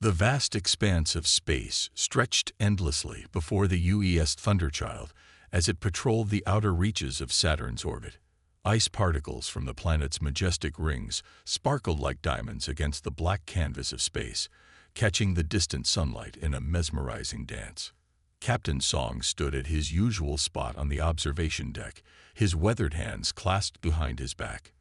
The vast expanse of space stretched endlessly before the UES Thunderchild as it patrolled the outer reaches of Saturn's orbit. Ice particles from the planet's majestic rings sparkled like diamonds against the black canvas of space, catching the distant sunlight in a mesmerizing dance. Captain Song stood at his usual spot on the observation deck, his weathered hands clasped behind his back.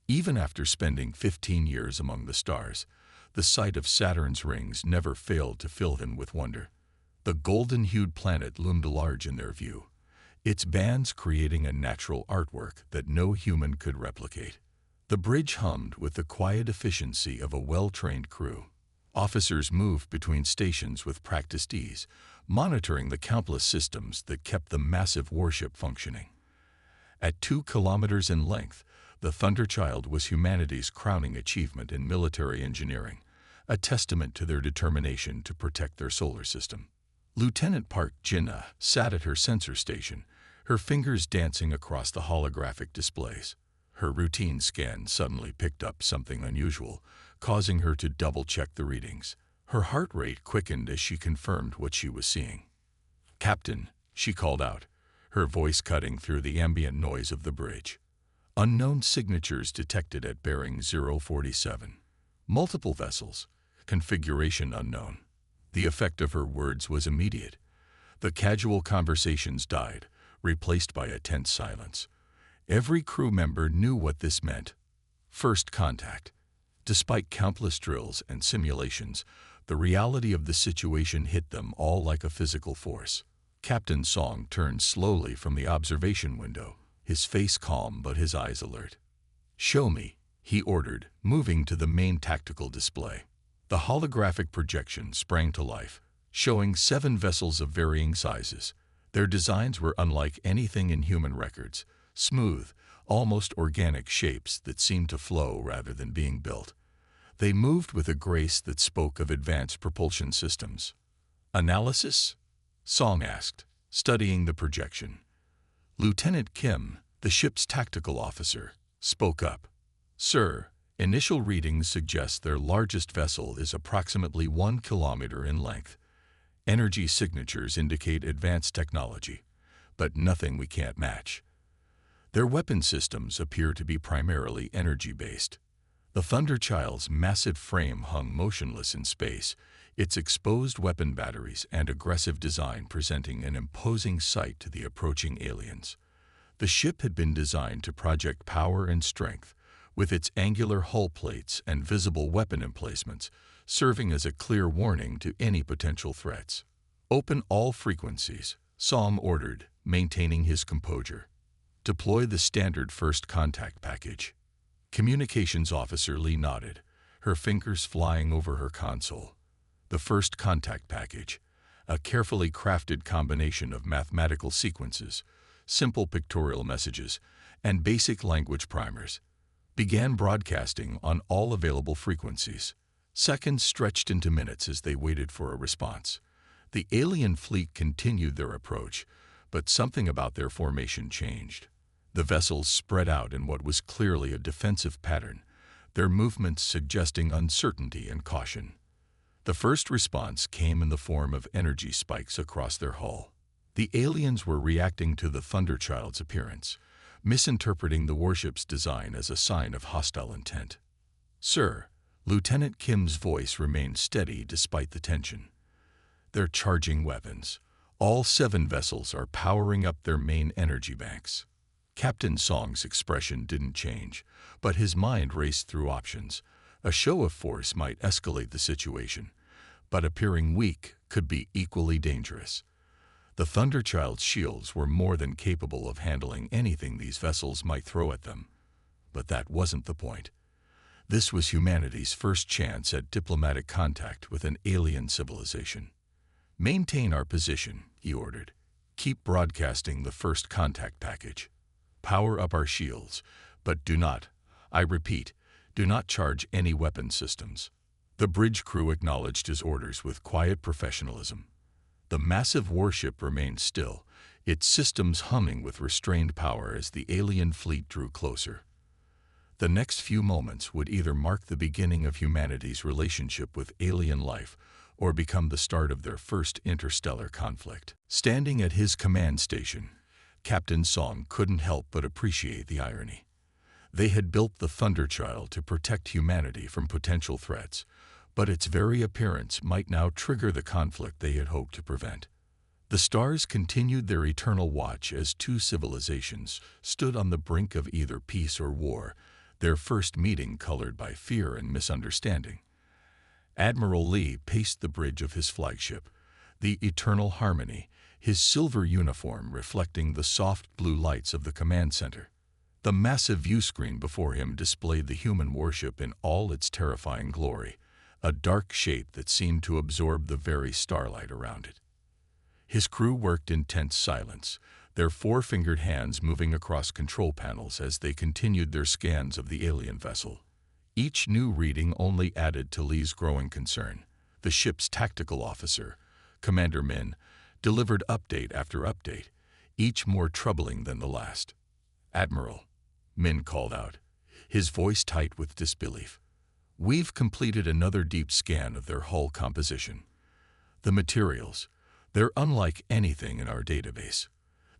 Even after spending 15 years among the stars, the sight of Saturn's rings never failed to fill him with wonder. The golden-hued planet loomed large in their view, its bands creating a natural artwork that no human could replicate. The bridge hummed with the quiet efficiency of a well-trained crew. Officers moved between stations with practiced ease, monitoring the countless systems that kept the massive warship functioning. At 2 kilometers in length, the Thunderchild was humanity's crowning achievement in military engineering, a testament to their determination to protect their solar system. Lieutenant Park Jin-ah sat at her sensor station, her fingers dancing across the holographic displays. Her routine scan suddenly picked up something unusual, causing her to double-check the readings. Her heart rate quickened as she confirmed what she was seeing. "Captain," she called out, her voice cutting through the ambient noise of the bridge. Unknown signatures detected at bearing 047. Multiple vessels. Configuration unknown. The effect of her words was immediate. The casual conversations died, replaced by a tense silence. Every crew member knew what this meant. First contact. Despite countless drills and simulations, the reality of the situation hit them all like a physical force. Captain Song turned slowly from the observation window, his face calm but his eyes alert. "Show me," he ordered, moving to the main tactical display. The holographic projection sprang to life, showing 7 vessels of varying sizes. Their designs were unlike anything in human records, smooth, almost organic shapes that seemed to flow rather than being built. They moved with a grace that spoke of advanced propulsion systems. "Analysis?" Song asked, studying the projection. Lieutenant Kim, the ship's tactical officer, spoke up. "Sir, initial readings suggest their largest vessel is approximately 1 kilometer in length. Energy signatures indicate advanced technology, but nothing we can't match. Their weapon systems appear to be primarily energy-based." The Thunderchild's massive frame hung motionless in space, its exposed weapon batteries and aggressive design presenting an imposing sight to the approaching aliens. The ship had been designed to project power and strength, with its angular hull plates and visible weapon emplacements serving as a clear warning to any potential threats. "Open all frequencies," Song ordered, maintaining his composure. "Deploy the standard first contact package." Communications Officer Lee nodded, her fingers flying over her console. The first contact package, a carefully crafted combination of mathematical sequences, simple pictorial messages, and basic language primers, began broadcasting on all available frequencies. Seconds stretched into minutes as they waited for a response. The alien fleet continued their approach, but something about their formation changed. The vessels spread out in what was clearly a defensive pattern, their movements suggesting uncertainty and caution. The first response came in the form of energy spikes across their hull. The aliens were reacting to the Thunderchild's appearance, misinterpreting the warship's design as a sign of hostile intent. "Sir," Lieutenant Kim's voice remained steady despite the tension. "They're charging weapons. All 7 vessels are powering up their main energy banks." Captain Song's expression didn't change, but his mind raced through options. A show of force might escalate the situation, but appearing weak could be equally dangerous. The Thunderchild's shields were more than capable of handling anything these vessels might throw at them. But that wasn't the point. This was humanity's first chance at diplomatic contact with an alien civilization. "Maintain our position," he ordered. "Keep broadcasting the first contact package. Power up our shields, but do not, I repeat, do not charge any weapon systems." The bridge crew acknowledged his orders with quiet professionalism. The massive warship remained still, its systems humming with restrained power as the alien fleet drew closer. The next few moments would either mark the beginning of humanity's relationship with alien life or become the start of their first interstellar conflict. Standing at his command station, Captain Song couldn't help but appreciate the irony. They had built the Thunderchild to protect humanity from potential threats, but its very appearance might now trigger the conflict they had hoped to prevent. The stars continued their eternal watch as two civilizations stood on the brink of either peace or war, their first meeting colored by fear and misunderstanding. Admiral Lee paced the bridge of his flagship, the Eternal Harmony, his silver uniform reflecting the soft blue lights of the command center. The massive viewscreen before him displayed the human warship in all its terrifying glory, a dark shape that seemed to absorb the very starlight around it. His crew worked in tense silence, their four-fingered hands moving across control panels as they continued their scans of the alien vessel. Each new reading only added to Lee's growing concern. The ship's tactical officer, Commander Min, delivered update after update, each more troubling than the last. "Admiral," Min called out, his voice tight with disbelief. "We've completed another deep scan of their hull composition. The materials, they're unlike anything in our database.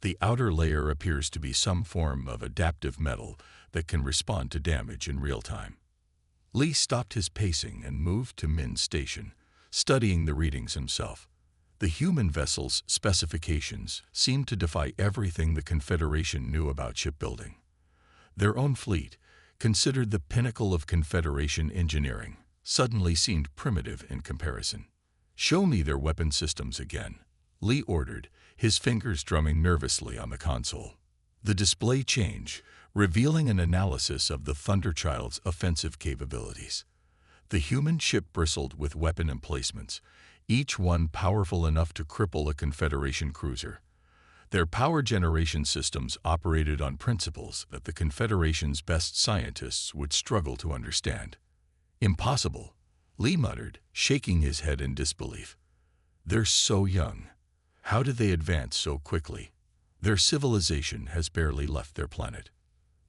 The outer layer appears to be some form of adaptive metal that can respond to damage in real time." Lee stopped his pacing and moved to Min's station, studying the readings himself. The human vessel's specifications seemed to defy everything the Confederation knew about shipbuilding. Their own fleet, considered the pinnacle of Confederation engineering, suddenly seemed primitive in comparison. "Show me their weapon systems again," Lee ordered, his fingers drumming nervously on the console. The display changed, revealing an analysis of the Thunderchild's offensive capabilities. The human ship bristled with weapon emplacements, each one powerful enough to cripple a Confederation cruiser. Their power generation systems operated on principles that the Confederation's best scientists would struggle to understand. "Impossible," Lee muttered, shaking his head in disbelief. "They're so young. How did they advance so quickly? Their civilization has barely left their planet."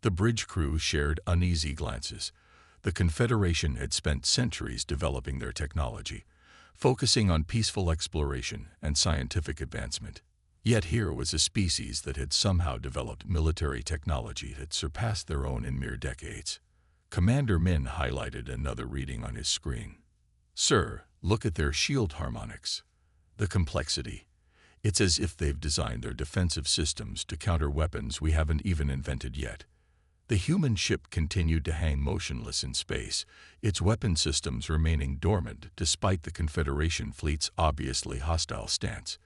The bridge crew shared uneasy glances. The Confederation had spent centuries developing their technology, focusing on peaceful exploration and scientific advancement. Yet here was a species that had somehow developed military technology that surpassed their own in mere decades. Commander Min highlighted another reading on his screen. "Sir, look at their shield harmonics. The complexity. It's as if they've designed their defensive systems to counter weapons we haven't even invented yet." The human ship continued to hang motionless in space, its weapon systems remaining dormant despite the Confederation fleet's obviously hostile stance.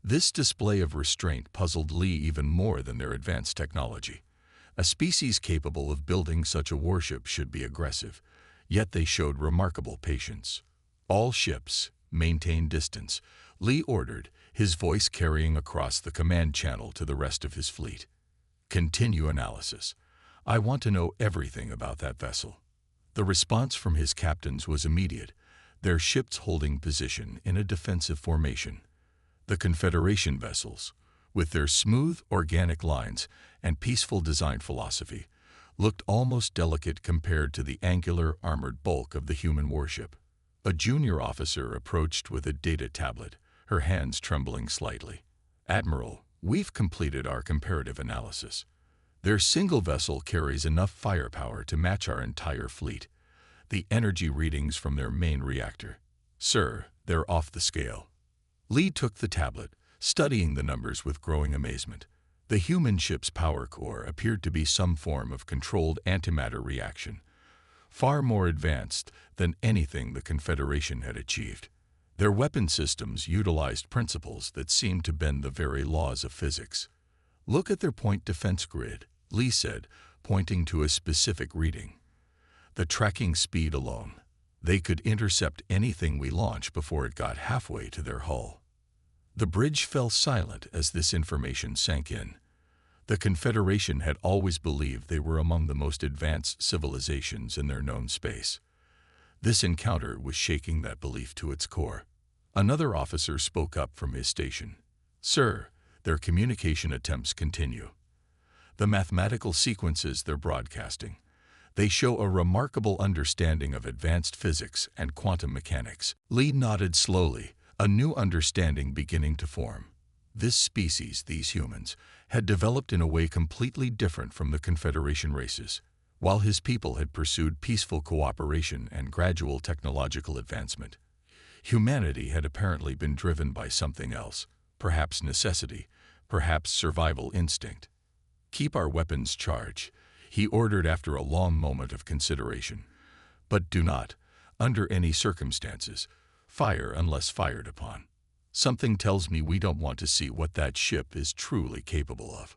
This display of restraint puzzled Lee even more than their advanced technology. A species capable of building such a warship should be aggressive, yet they showed remarkable patience. "All ships, maintain distance," Lee ordered, his voice carrying across the command channel to the rest of his fleet. "Continue analysis. I want to know everything about that vessel." The response from his captains was immediate, their ships holding position in a defensive formation. The Confederation vessels, with their smooth, organic lines and peaceful design philosophy, looked almost delicate compared to the angular, armored bulk of the human warship. A junior officer approached with a data tablet, her hands trembling slightly. "Admiral, we've completed our comparative analysis. Their single vessel carries enough firepower to match our entire fleet. The energy readings from their main reactor. Sir, they're off the scale." Lee took the tablet, studying the numbers with growing amazement. The human ship's power core appeared to be some form of controlled antimatter reaction, far more advanced than anything the Confederation had achieved. Their weapon systems utilized principles that seemed to bend the very laws of physics. "Look at their point defense grid," Lee said, pointing to a specific reading. "The tracking speed alone. They could intercept anything we launch before it got halfway to their hull." The bridge fell silent as this information sank in. The Confederation had always believed they were among the most advanced civilizations in their known space. This encounter was shaking that belief to its core. Another officer spoke up from his station. "Sir, their communication attempts continue. The mathematical sequences they're broadcasting, They show a remarkable understanding of advanced physics and quantum mechanics. Lee nodded slowly, a new understanding beginning to form. This species, these humans, had developed in a way completely different from the Confederation races. While his people had pursued peaceful cooperation and gradual technological advancement, humanity had apparently been driven by something else, perhaps necessity, perhaps survival instinct. "Keep our weapons charged," he ordered after a long moment of consideration. "But do not, under any circumstances, fire unless fired upon. Something tells me we don't want to see what that ship is truly capable of."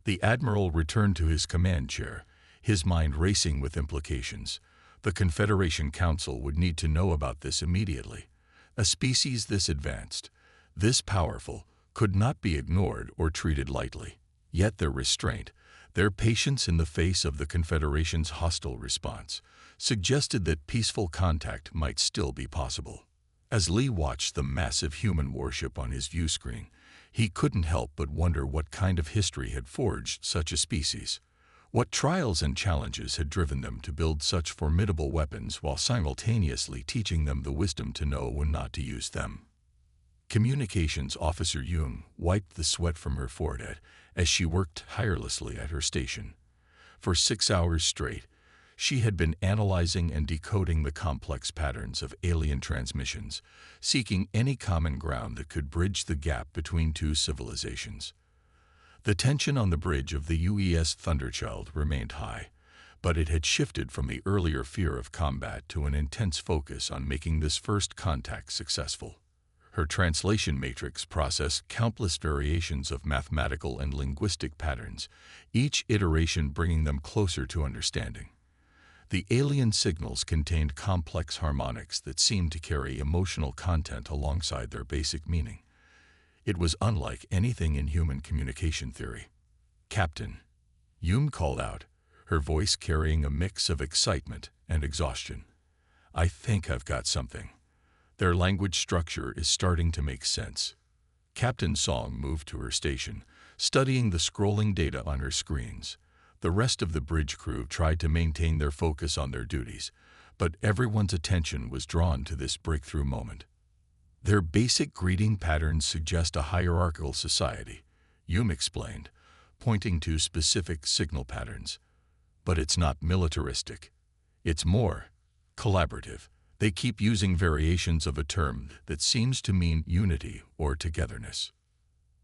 The Admiral returned to his command chair, his mind racing with implications. The Confederation Council would need to know about this immediately. A species this advanced, this powerful, could not be ignored or treated lightly. Yet their restraint, their patience in the face of the Confederation's hostile response, suggested that peaceful contact might still be possible. As Lee watched the massive human warship on his view screen, he couldn't help but wonder what kind of history had forged such a species. What trials and challenges had driven them to build such formidable weapons while simultaneously teaching them the wisdom to know when not to use them? Communications Officer Yoon wiped the sweat from her forehead as she worked tirelessly at her station. For 6 hours straight, she had been analyzing and decoding the complex patterns of alien transmissions, seeking any common ground that could bridge the gap between two civilizations. The tension on the bridge of the UES Thunderchild remained high, but it had shifted from the earlier fear of combat to an intense focus on making this first contact successful. Her translation matrix processed countless variations of mathematical and linguistic patterns, each iteration bringing them closer to understanding. The alien signals contained complex harmonics that seemed to carry emotional content alongside their basic meaning. It was unlike anything in human communication theory. "Captain," Yoon called out, her voice carrying a mix of excitement and exhaustion. "I think I've got something. Their language structure is starting to make sense." Captain Song moved to her station, studying the scrolling data on her screens. The rest of the bridge crew tried to maintain their focus on their duties, but everyone's attention was drawn to this breakthrough moment. "Their basic greeting patterns suggest a hierarchical society," Yoon explained, pointing to specific signal patterns. "But it's not militaristic. It's more collaborative. They keep using variations of a term that seems to mean unity or togetherness."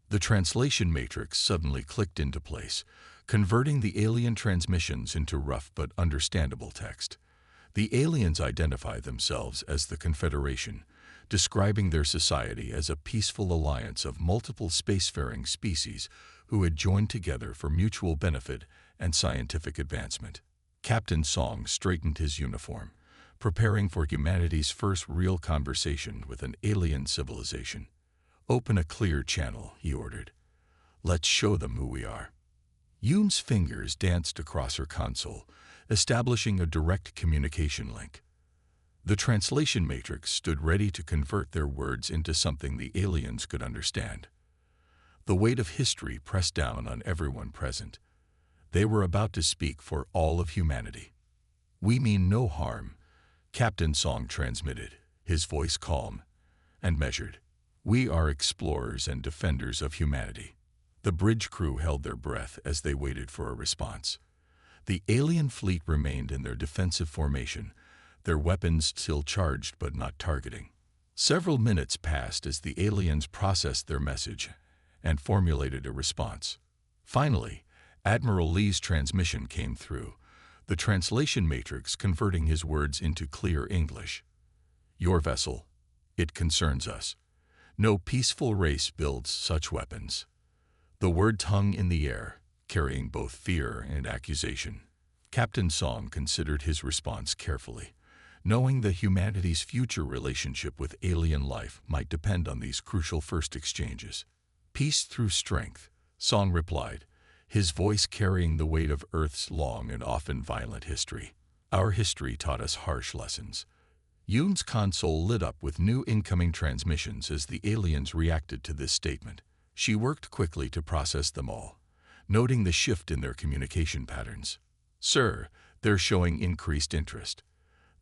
The translation matrix suddenly clicked into place, converting the alien transmissions into rough but understandable text. The aliens identify themselves as the Confederation, describing their society as a peaceful alliance of multiple spacefaring species who had joined together for mutual benefit and scientific advancement. Captain Song straightened his uniform, preparing for humanity's first real conversation with an alien civilization. "Open a clear channel," he ordered. "Let's show them who we are." Yoon's fingers danced across her console, establishing a direct communication link. The translation matrix stood ready to convert their words into something the aliens could understand. The weight of history pressed down on everyone present. They were about to speak for all of humanity. "We mean no harm," Captain Song transmitted, his voice calm and measured. "We are explorers and defenders of humanity." The bridge crew held their breath as they waited for a response. The alien fleet remained in their defensive formation, their weapons still charged but not targeting. Several minutes passed as the aliens processed their message and formulated a response. Finally, Admiral Lee's transmission came through, the translation matrix converting his words into clear English. "Your vessel. It concerns us. No peaceful race builds such weapons." The words hung in the air, carrying both fear and accusation. Captain Song considered his response carefully, knowing that humanity's future relationship with alien life might depend on these crucial first exchanges. "Peace through strength," Song replied, his voice carrying the weight of Earth's long and often violent history. "Our history taught us harsh lessons." Yoon's console lit up with new incoming transmissions as the aliens reacted to this statement. She worked quickly to process them all, noting the shift in their communication patterns. "Sir, They're showing increased interest.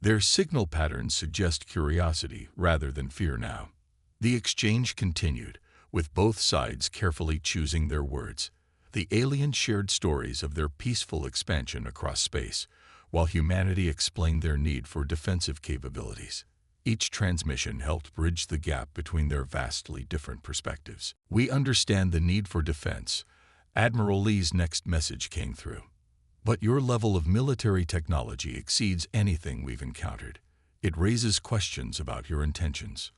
Their signal patterns suggest curiosity rather than fear now. The exchange continued, with both sides carefully choosing their words. The aliens shared stories of their peaceful expansion across space, while humanity explained their need for defensive capabilities. Each transmission helped bridge the gap between their vastly different perspectives. "We understand the need for defense." Admiral Lee's next message came through. "But your level of military technology exceeds anything we've encountered. It raises questions about your intentions."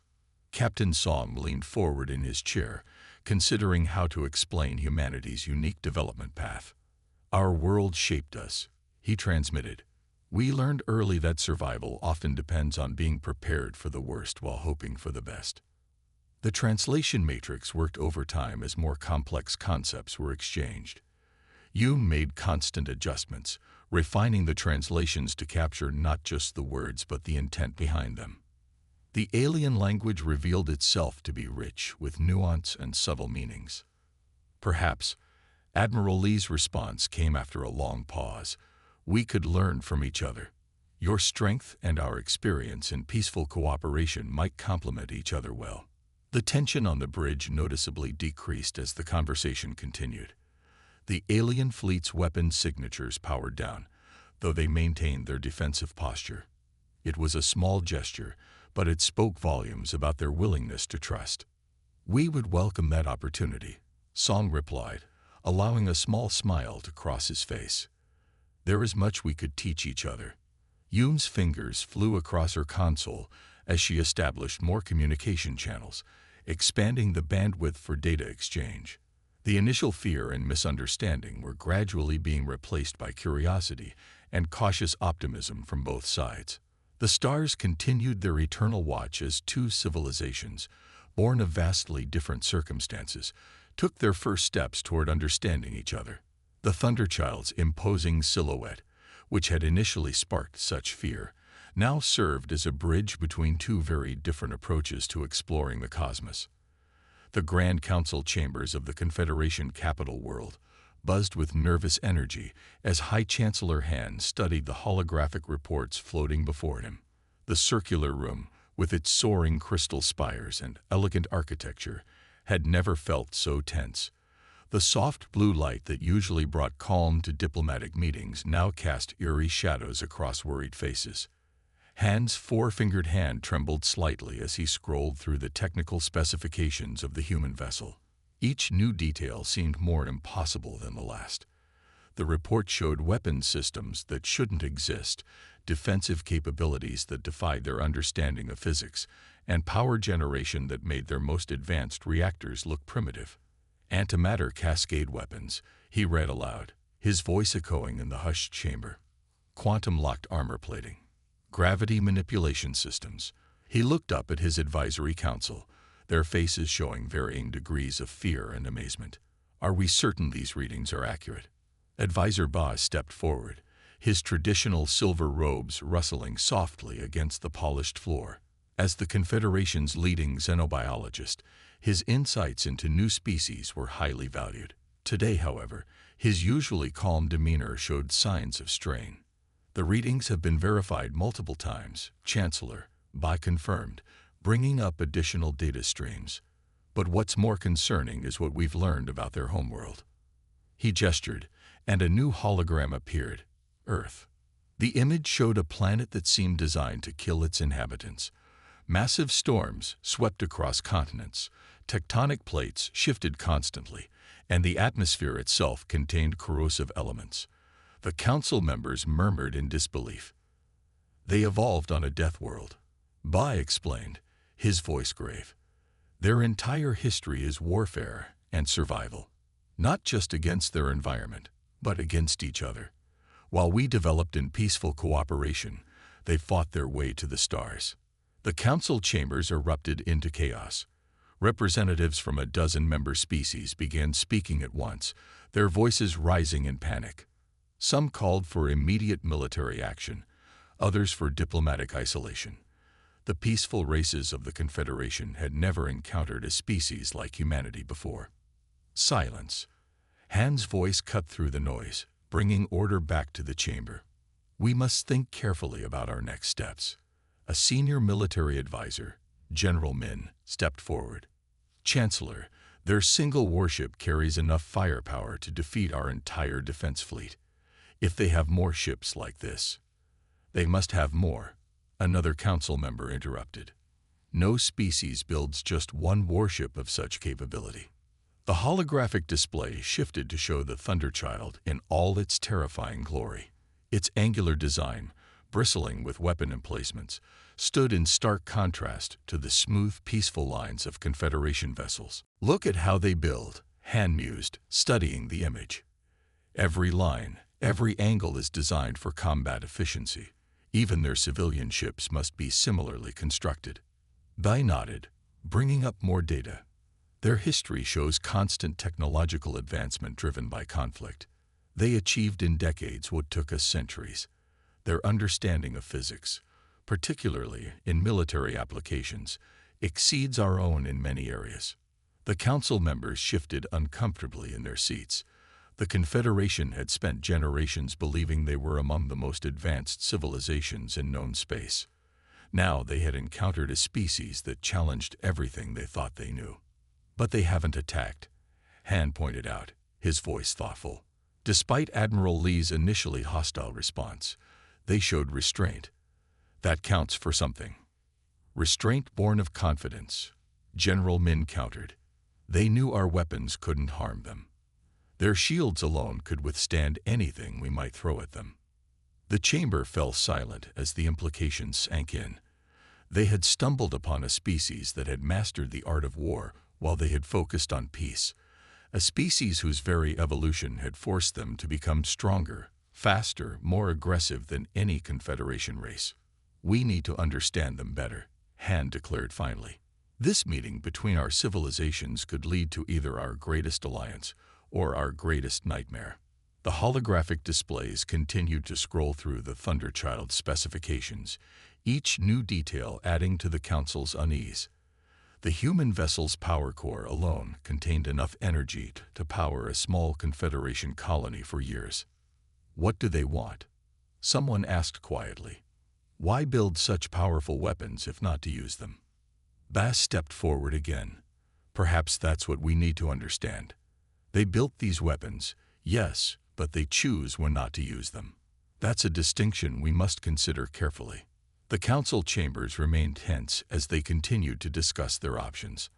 Captain Song leaned forward in his chair, considering how to explain humanity's unique development path. "Our world shaped us," he transmitted. "We learned early that survival often depends on being prepared for the worst while hoping for the best." The translation matrix worked overtime as more complex concepts were exchanged. Yoon made constant adjustments, refining the translations to capture not just the words but the intent behind them. The alien language revealed itself to be rich with nuance and subtle meanings. Perhaps Admiral Lee's response came after a long pause. "We could learn from each other. Your strength and our experience in peaceful cooperation might complement each other well." The tension on the bridge noticeably decreased as the conversation continued. The alien fleet's weapon signatures powered down, though they maintained their defensive posture. It was a small gesture, but it spoke volumes about their willingness to trust. "We would welcome that opportunity," Song replied, allowing a small smile to cross his face. "There is much we could teach each other." Yoon's fingers flew across her console as she established more communication channels, expanding the bandwidth for data exchange. The initial fear and misunderstanding were gradually being replaced by curiosity and cautious optimism from both sides. The stars continued their eternal watch as two civilizations, born of vastly different circumstances, took their first steps toward understanding each other. The Thunderchild's imposing silhouette, which had initially sparked such fear, now served as a bridge between two very different approaches to exploring the cosmos. The Grand Council chambers of the Confederation capital world buzzed with nervous energy as High Chancellor Han studied the holographic reports floating before him. The circular room, with its soaring crystal spires and elegant architecture, had never felt so tense. The soft blue light that usually brought calm to diplomatic meetings now cast eerie shadows across worried faces. Han's four-fingered hand trembled slightly as he scrolled through the technical specifications of the human vessel. Each new detail seemed more impossible than the last. The report showed weapons systems that shouldn't exist, defensive capabilities that defied their understanding of physics, and power generation that made their most advanced reactors look primitive. "Antimatter cascade weapons," he read aloud, his voice echoing in the hushed chamber. "Quantum-locked armor plating. Gravity manipulation systems." He looked up at his advisory council, their faces showing varying degrees of fear and amazement. "Are we certain these readings are accurate?" Advisor Ba stepped forward, his traditional silver robes rustling softly against the polished floor. As the Confederation's leading xenobiologist, his insights into new species were highly valued. Today, however, his usually calm demeanor showed signs of strain. "The readings have been verified multiple times," Chancellor Ba confirmed, bringing up additional data streams. "But what's more concerning is what we've learned about their homeworld." He gestured, and a new hologram appeared: Earth. The image showed a planet that seemed designed to kill its inhabitants. Massive storms swept across continents, tectonic plates shifted constantly, and the atmosphere itself contained corrosive elements. The council members murmured in disbelief. "They evolved on a death world," Ba explained, his voice grave. "Their entire history is warfare and survival, not just against their environment, but against each other. While we developed in peaceful cooperation, they fought their way to the stars." The council chambers erupted into chaos. Representatives from a dozen member species began speaking at once, their voices rising in panic. Some called for immediate military action, others for diplomatic isolation. The peaceful races of the Confederation had never encountered a species like humanity before. Silence. Han's voice cut through the noise, bringing order back to the chamber. We must think carefully about our next steps. A senior military advisor, General Min, stepped forward. Chancellor, their single warship carries enough firepower to defeat our entire defense fleet. If they have more ships like this, they must have more, another council member interrupted. No species builds just one warship of such capability. The holographic display shifted to show the Thunderchild in all its terrifying glory. Its angular design, bristling with weapon emplacements, stood in stark contrast to the smooth, peaceful lines of Confederation vessels. Look at how they build, Han mused, studying the image. Every line, every angle is designed for combat efficiency. Even their civilian ships must be similarly constructed. Bai nodded, bringing up more data. Their history shows constant technological advancement driven by conflict. They achieved in decades what took us centuries. Their understanding of physics, particularly in military applications, exceeds our own in many areas. The council members shifted uncomfortably in their seats. The Confederation had spent generations believing they were among the most advanced civilizations in known space. Now they had encountered a species that challenged everything they thought they knew. But they haven't attacked, Han pointed out, his voice thoughtful. Despite Admiral Lee's initially hostile response, they showed restraint. That counts for something. Restraint born of confidence, General Min countered. They knew our weapons couldn't harm them. Their shields alone could withstand anything we might throw at them. The chamber fell silent as the implications sank in. They had stumbled upon a species that had mastered the art of war while they had focused on peace, a species whose very evolution had forced them to become stronger, faster, more aggressive than any Confederation race. We need to understand them better, Han declared finally. This meeting between our civilizations could lead to either our greatest alliance or our greatest nightmare. The holographic displays continued to scroll through the Thunderchild specifications, each new detail adding to the Council's unease. The human vessel's power core alone contained enough energy to power a small Confederation colony for years. What do they want? Someone asked quietly. Why build such powerful weapons if not to use them? Bass stepped forward again. Perhaps that's what we need to understand. They built these weapons, yes, but they choose when not to use them. That's a distinction we must consider carefully. The council chambers remained tense as they continued to discuss their options.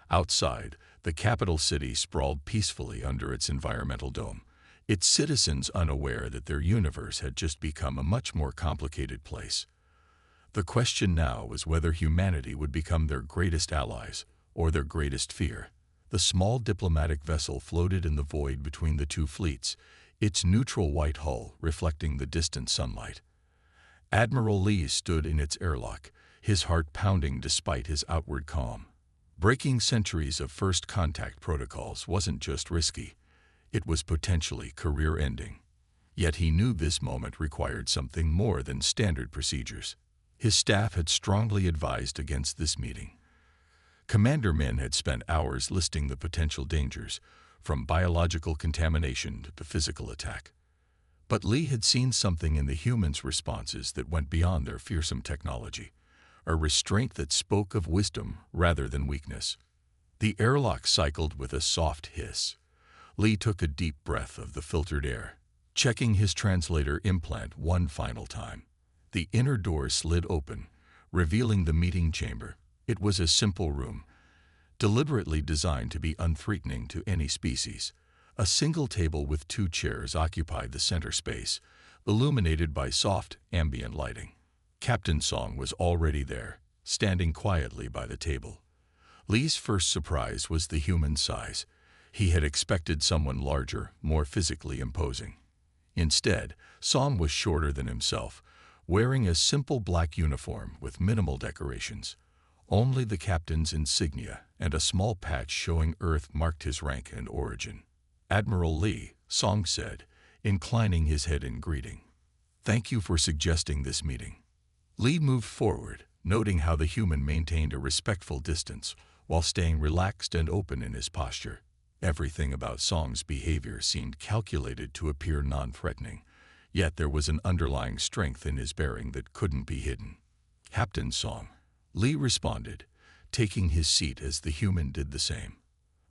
Outside, the capital city sprawled peacefully under its environmental dome, its citizens unaware that their universe had just become a much more complicated place. The question now was whether humanity would become their greatest allies or their greatest fear. The small diplomatic vessel floated in the void between the two fleets, its neutral white hull reflecting the distant sunlight. Admiral Lee stood in its airlock, his heart pounding despite his outward calm. Breaking centuries of first contact protocols wasn't just risky, it was potentially career-ending. Yet he knew this moment required something more than standard procedures. His staff had strongly advised against this meeting. Commander Min had spent hours listing the potential dangers, from biological contamination to physical attack. But Lee had seen something in the humans' responses that went beyond their fearsome technology, a restraint that spoke of wisdom rather than weakness. The airlock cycled with a soft hiss. Lee took a deep breath of the filtered air, checking his translator implant one final time. The inner door slid open, revealing the meeting chamber. It was a simple room, deliberately designed to be unthreatening to any species. A single table with 2 chairs occupied the center space, illuminated by soft, ambient lighting. Captain Song was already there, standing quietly by the table. Lee's first surprise was the human size. He had expected someone larger, more physically imposing. Instead, Song was shorter than himself, wearing a simple black uniform with minimal decorations. Only the captain's insignia and a small patch showing Earth marked his rank and origin. Admiral Lee, Song said, inclining his head in greeting. Thank you for suggesting this meeting. Lee moved forward, noting how the human maintained a respectful distance while staying relaxed and open in his posture. Everything about Song's behavior seemed calculated to appear non-threatening, Yet there was an underlying strength in his bearing that couldn't be hidden. "Captain Song," Lee responded, taking his seat as the human did the same.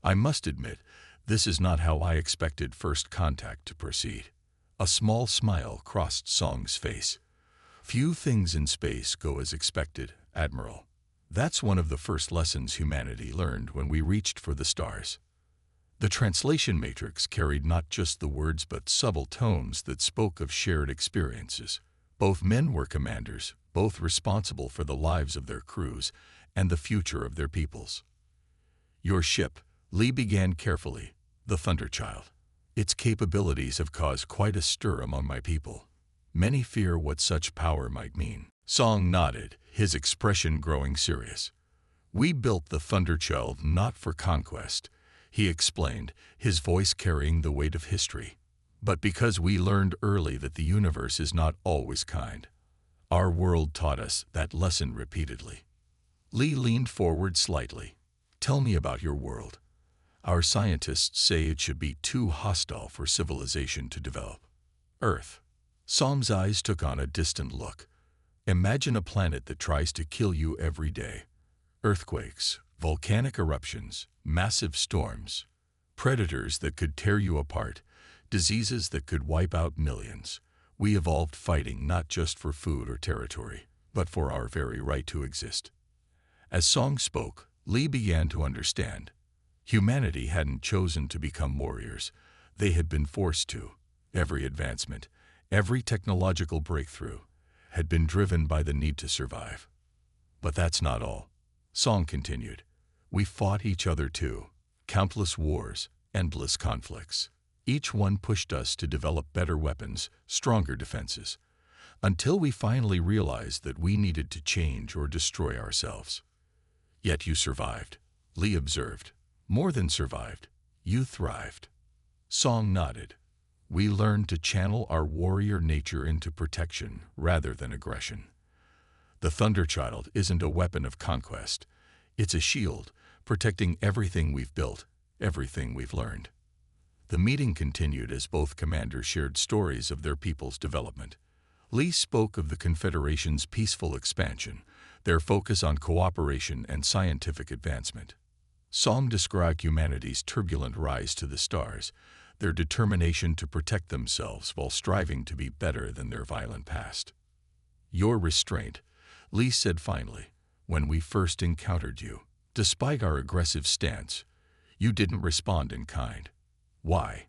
"I must admit, this is not how I expected first contact to proceed." A small smile crossed Song's face. "Few things in space go as expected, Admiral. That's one of the first lessons humanity learned when we reached for the stars." The translation matrix carried not just the words but subtle tones that spoke of shared experiences. Both men were commanders, both responsible for the lives of their crews and the future of their peoples. "Your ship," Lee began carefully, "the Thunderchild. Its capabilities have caused quite a stir among my people. Many fear what such power might mean." Song nodded, his expression growing serious. "We built the Thunderchild not for conquest," he explained, his voice carrying the weight of history, "but because we learned early that the universe is not always kind. Our world taught us that lesson repeatedly." Lee leaned forward slightly. "Tell me about your world. Our scientists say it should be too hostile for civilization to develop." "Earth." Song's eyes took on a distant look. "Imagine a planet that tries to kill you every day. Earthquakes, volcanic eruptions, massive storms, predators that could tear you apart, diseases that could wipe out millions. We evolved fighting not just for food or territory, but for our very right to exist." As Song spoke, Lee began to understand. Humanity hadn't chosen to become warriors. They had been forced to. Every advancement, every technological breakthrough, had been driven by the need to survive. "But that's not all," Song continued. "We fought each other too. Countless wars, endless conflicts. Each one pushed us to develop better weapons, stronger defenses, until we finally realized that we needed to change or destroy ourselves." "Yet you survived," Lee observed. "More than survived, you thrived." Song nodded. "We learned to channel our warrior nature into protection rather than aggression. The Thunderchild isn't a weapon of conquest. It's a shield, protecting everything we've built, everything we've learned." The meeting continued as both commanders shared stories of their people's development. Lee spoke of the Confederation's peaceful expansion, their focus on cooperation and scientific advancement. Song described humanity's turbulent rise to the stars, their determination to protect themselves while striving to be better than their violent past. "Your restraint," Lee said finally, "when we first encountered you, despite our aggressive stance, you didn't respond in kind. Why?"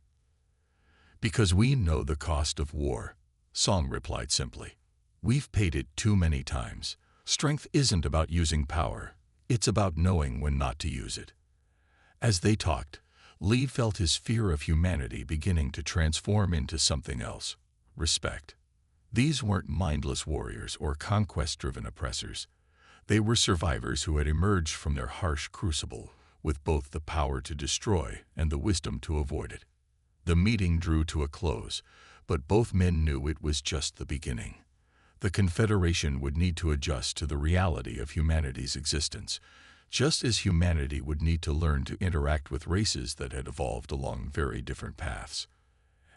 "Because we know the cost of war," Song replied simply. "We've paid it too many times. Strength isn't about using power. It's about knowing when not to use it." As they talked, Lee felt his fear of humanity beginning to transform into something else: respect. These weren't mindless warriors or conquest-driven oppressors. They were survivors who had emerged from their harsh crucible with both the power to destroy and the wisdom to avoid it. The meeting drew to a close, but both men knew it was just the beginning. The Confederation would need to adjust to the reality of humanity's existence, just as humanity would need to learn to interact with races that had evolved along very different paths.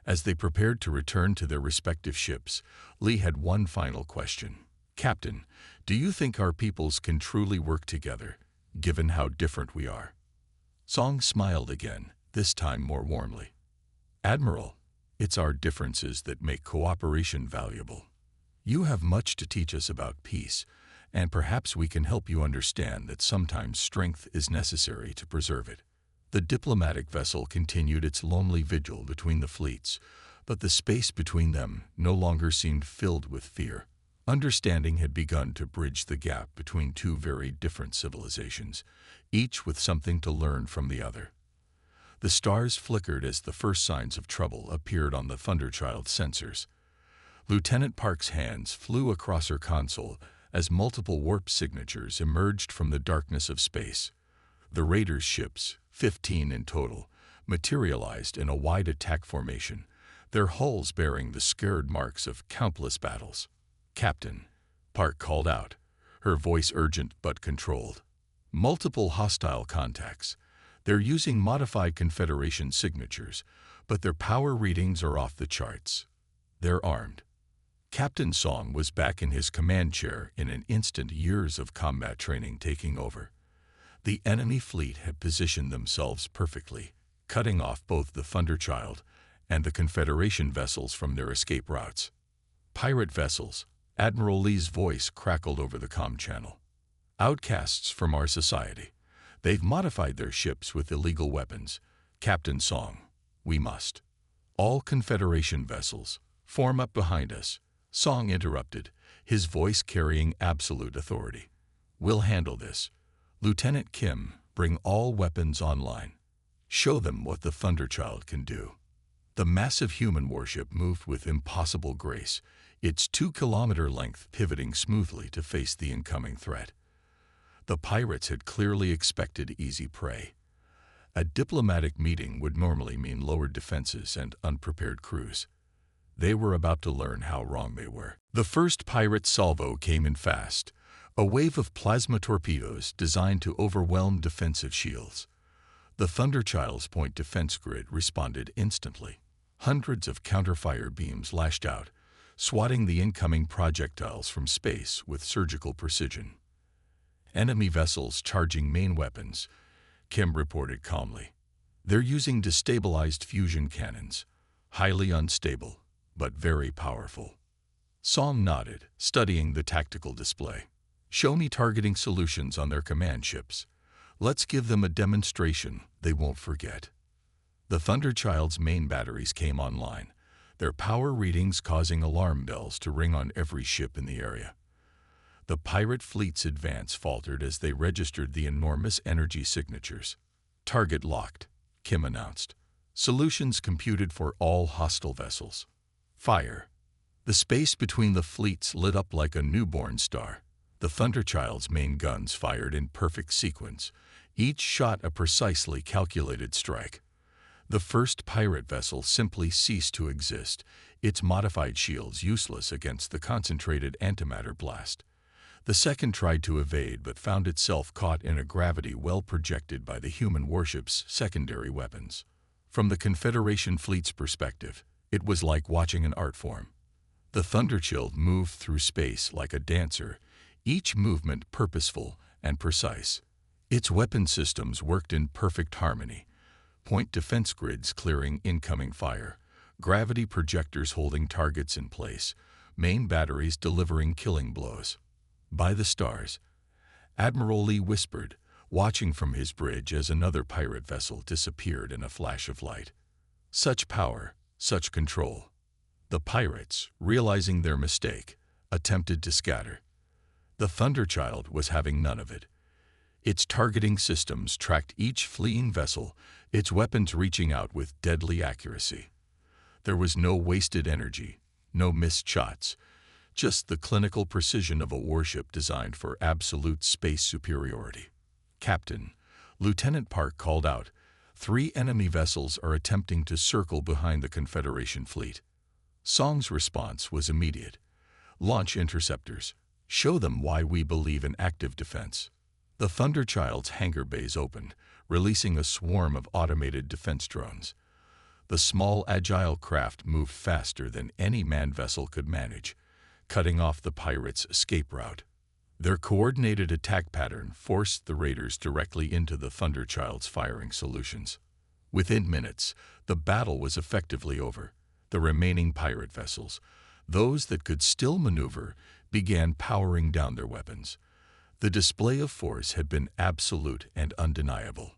As they prepared to return to their respective ships, Lee had one final question. "Captain, do you think our peoples can truly work together, given how different we are?" Song smiled again, this time more warmly. "Admiral, it's our differences that make cooperation valuable. You have much to teach us about peace, and perhaps we can help you understand that sometimes strength is necessary to preserve it." The diplomatic vessel continued its lonely vigil between the fleets, but the space between them no longer seemed filled with fear. Understanding had begun to bridge the gap between two very different civilizations, each with something to learn from the other. The stars flickered as the first signs of trouble appeared on the Thunderchild's sensors. Lieutenant Park's hands flew across her console as multiple warp signatures emerged from the darkness of space. The raiders' ships, 15 in total, materialized in a wide attack formation, their hulls bearing the scarred marks of countless battles. "Captain," Park called out, her voice urgent but controlled. "Multiple hostile contacts. They're using modified Confederation signatures, but their power readings are off the charts." They're armed. Captain Song was back in his command chair in an instant, years of combat training taking over. The enemy fleet had positioned themselves perfectly, cutting off both the Thunderchild and the Confederation vessels from their escape routes. Pirate vessels, Admiral Lee's voice crackled over the comm channel. Outcasts from our society. They've modified their ships with illegal weapons. Captain Song, we must. All Confederation vessels, form up behind us. Song interrupted, his voice carrying absolute authority. We'll handle this. Lieutenant Kim, bring all weapons online. Show them what the Thunderchild can do. The massive human warship moved with impossible grace, its 2-kilometer length pivoting smoothly to face the incoming threat. The pirates had clearly expected easy prey. A diplomatic meeting would normally mean lowered defenses and unprepared crews. They were about to learn how wrong they were. The first pirate salvo came in fast, a wave of plasma torpedoes designed to overwhelm defensive shields. The Thunderchild's point defense grid responded instantly. Hundreds of counterfire beams lashed out, swatting the incoming projectiles from space with surgical precision. Enemy vessels charging main weapons, Kim reported calmly. They're using destabilized fusion cannons, highly unstable, but very powerful. Song nodded, studying the tactical display. Show me targeting solutions on their command ships. Let's give them a demonstration they won't forget. The Thunderchild's main batteries came online, their power readings causing alarm bells to ring on every ship in the area. The pirate fleet's advance faltered as they registered the enormous energy signatures. Target locked, Kim announced. Solutions computed for all hostile vessels. Fire. The space between the fleets lit up like a newborn star. The Thunderchild's main guns fired in perfect sequence, each shot a precisely calculated strike. The first pirate vessel simply ceased to exist, its modified shields useless against the concentrated antimatter blast. The second tried to evade but found itself caught in a gravity well projected by the human warship's secondary weapons. From the Confederation fleet's perspective, it was like watching an art form. The Thunderchild moved through space like a dancer, each movement purposeful and precise. Its weapon systems worked in perfect harmony, point defense grids clearing incoming fire, gravity projectors holding targets in place, main batteries delivering killing blows. By the stars, Admiral Lee whispered, watching from his bridge as another pirate vessel disappeared in a flash of light. Such power, such control. The pirates, realizing their mistake, attempted to scatter. The Thunderchild was having none of it. Its targeting systems tracked each fleeing vessel, its weapons reaching out with deadly accuracy. There was no wasted energy, no missed shots, just the clinical precision of a warship designed for absolute space superiority. Captain, Lieutenant Park called out, 3 enemy vessels are attempting to circle behind the Confederation fleet. Song's response was immediate. Launch interceptors. Show them why we believe in active defense. The Thunderchild's hangar bays opened, releasing a swarm of automated defense drones. The small, agile craft moved faster than any manned vessel could manage, cutting off the pirates' escape route. Their coordinated attack pattern forced the raiders directly into the Thunderchild's firing solutions. Within minutes, the battle was effectively over. The remaining pirate vessels, those that could still maneuver, began powering down their weapons. The display of force had been absolute and undeniable.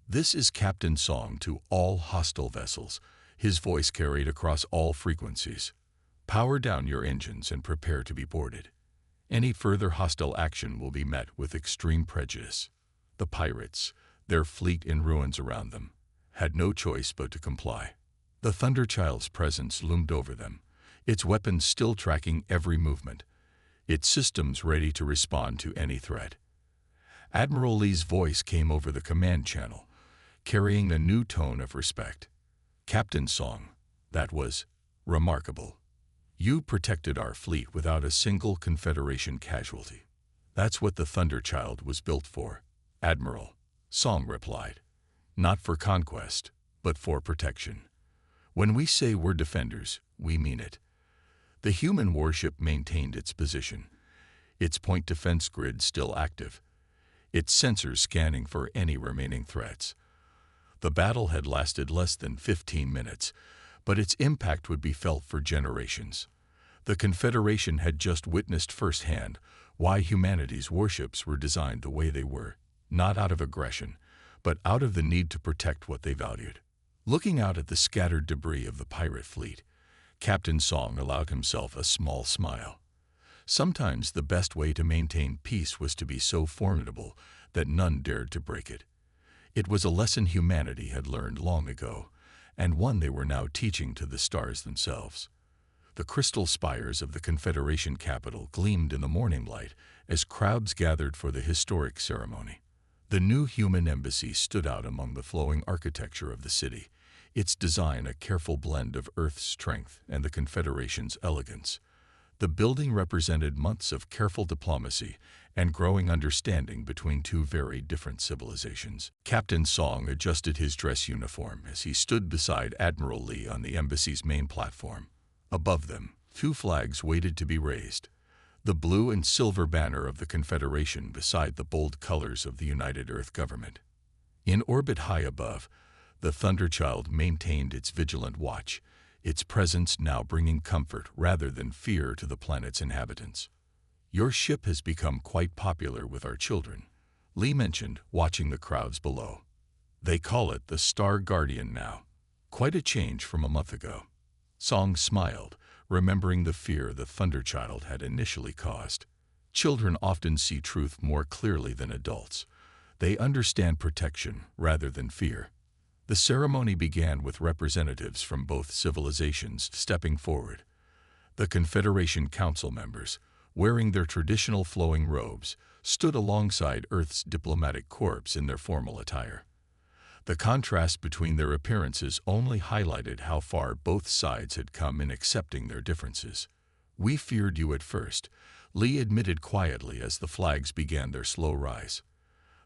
This is Captain Song to all hostile vessels, his voice carried across all frequencies. Power down your engines and prepare to be boarded. Any further hostile action will be met with extreme prejudice. The pirates, their fleet in ruins around them, had no choice but to comply. The Thunderchild's presence loomed over them, its weapons still tracking every movement, its systems ready to respond to any threat. Admiral Lee's voice came over the command channel, carrying a new tone of respect. Captain Song, that was remarkable. You protected our fleet without a single Confederation casualty. That's what the Thunderchild was built for, Admiral, Song replied. Not for conquest, but for protection. When we say we're defenders, we mean it. The human warship maintained its position, its point defense grid still active, its sensors scanning for any remaining threats. The battle had lasted less than 15 minutes, but its impact would be felt for generations. The Confederation had just witnessed firsthand why humanity's warships were designed the way they were, not out of aggression, but out of the need to protect what they valued. Looking out at the scattered debris of the pirate fleet, Captain Song allowed himself a small smile. Sometimes the best way to maintain peace was to be so formidable that none dared to break it. It was a lesson humanity had learned long ago, and one they were now teaching to the stars themselves. The crystal spires of the Confederation capital gleamed in the morning light as crowds gathered for the historic ceremony. The new human embassy stood out among the flowing architecture of the city, its design a careful blend of Earth's strength and the Confederation's elegance. The building represented months of careful diplomacy and growing understanding between two very different civilizations. Captain Song adjusted his dress uniform as he stood beside Admiral Lee on the embassy's main platform. Above them, two flags waited to be raised, the blue and silver banner of the Confederation beside the bold colors of the United Earth government. In orbit high above, the Thunderchild maintained its vigilant watch, its presence now bringing comfort rather than fear to the planet's inhabitants. "Your ship has become quite popular with our children," Lee mentioned, watching the crowds below. "They call it the Star Guardian now. Quite a change from a month ago." Song smiled, remembering the fear the Thunderchild had initially caused. Children often see truth more clearly than adults. They understand protection rather than fear. The ceremony began with representatives from both civilizations stepping forward. The Confederation Council members, wearing their traditional flowing robes, stood alongside Earth's diplomatic corps in their formal attire. The contrast between their appearances only highlighted how far both sides had come in accepting their differences. "We feared you at first," Lee admitted quietly as the flags began their slow rise.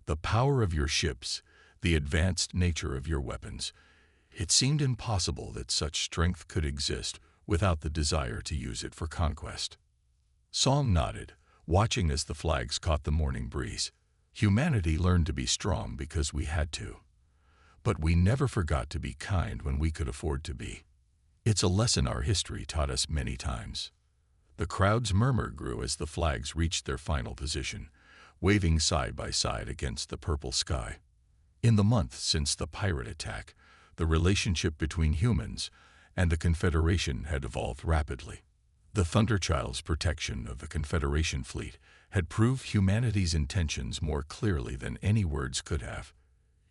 "The power of your ships, the advanced nature of your weapons. It seemed impossible that such strength could exist without the desire to use it for conquest." Song nodded, watching as the flags caught the morning breeze. "Humanity learned to be strong because we had to. But we never forgot to be kind when we could afford to be. It's a lesson our history taught us many times." The crowd's murmur grew as the flags reached their final position, waving side by side against the purple sky. In the month since the pirate attack, the relationship between humans and the Confederation had evolved rapidly. The Thunderchild's protection of the Confederation fleet had proved humanity's intentions more clearly than any words could have.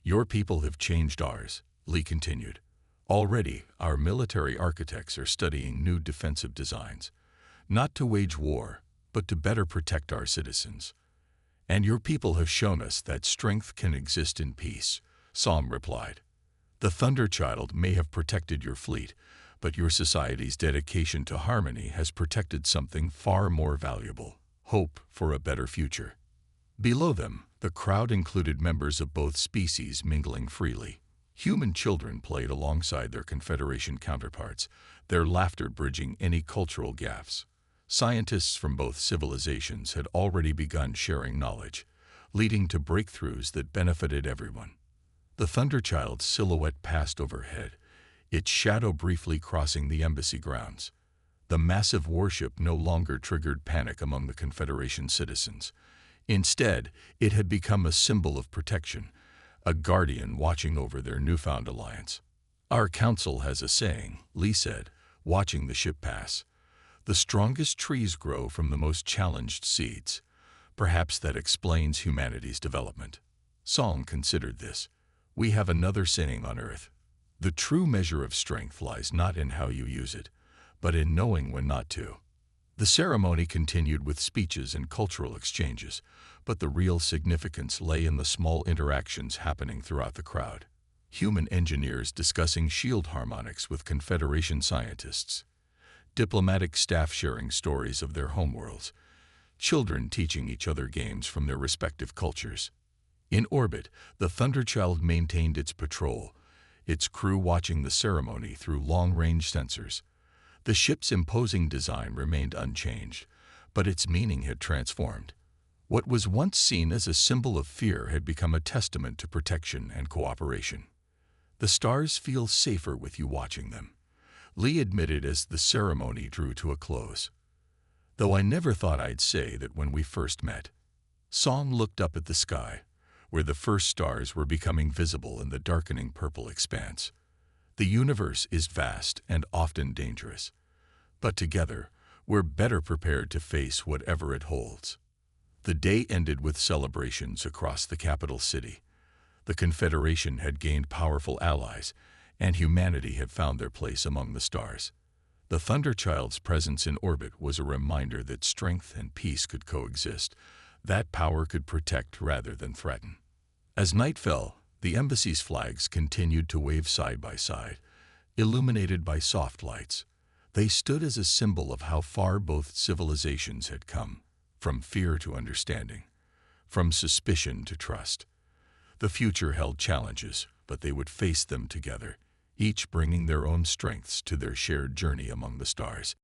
"Your people have changed ours," Lee continued. "Already, our military architects are studying new defensive designs, not to wage war, but to better protect our citizens. And your people have shown us that strength can exist in peace," Song replied. "The Thunderchild may have protected your fleet, but your society's dedication to harmony has protected something far more valuable: hope for a better future." Below them, the crowd included members of both species mingling freely. Human children played alongside their Confederation counterparts, their laughter bridging any cultural gaps. Scientists from both civilizations had already begun sharing knowledge, leading to breakthroughs that benefited everyone. The Thunderchild's silhouette passed overhead, its shadow briefly crossing the embassy grounds. The massive warship no longer triggered panic among the Confederation citizens. Instead, it had become a symbol of protection, a guardian watching over their newfound alliance. "Our council has a saying," Lee said, watching the ship pass. "The strongest trees grow from the most challenged seeds." Perhaps that explains humanity's development. Song considered this. "We have another saying on Earth. The true measure of strength lies not in how you use it, but in knowing when not to." The ceremony continued with speeches and cultural exchanges, but the real significance lay in the small interactions happening throughout the crowd. Human engineers discussing shield harmonics with Confederation scientists, diplomatic staff sharing stories of their homeworlds, children teaching each other games from their respective cultures. In orbit, the Thunderchild maintained its patrol, its crew watching the ceremony through long-range sensors. The ship's imposing design remained unchanged, but its meaning had transformed. What was once seen as a symbol of fear had become a testament to protection and cooperation. The stars feel safer with you watching them, Lee admitted as the ceremony drew to a close. Though I never thought I'd say that when we first met. Song looked up at the sky, where the first stars were becoming visible in the darkening purple expanse. The universe is vast and often dangerous, but together we're better prepared to face whatever it holds. The day ended with celebrations across the capital city. The Confederation had gained powerful allies, and humanity had found their place among the stars. The Thunderchild's presence in orbit was a reminder that strength and peace could coexist, that power could protect rather than threaten. As night fell, the embassy's flags continued to wave side by side, illuminated by soft lights. They stood as a symbol of how far both civilizations had come, from fear to understanding, from suspicion to trust. The future held challenges, but they would face them together, each bringing their own strengths to their shared journey among the stars.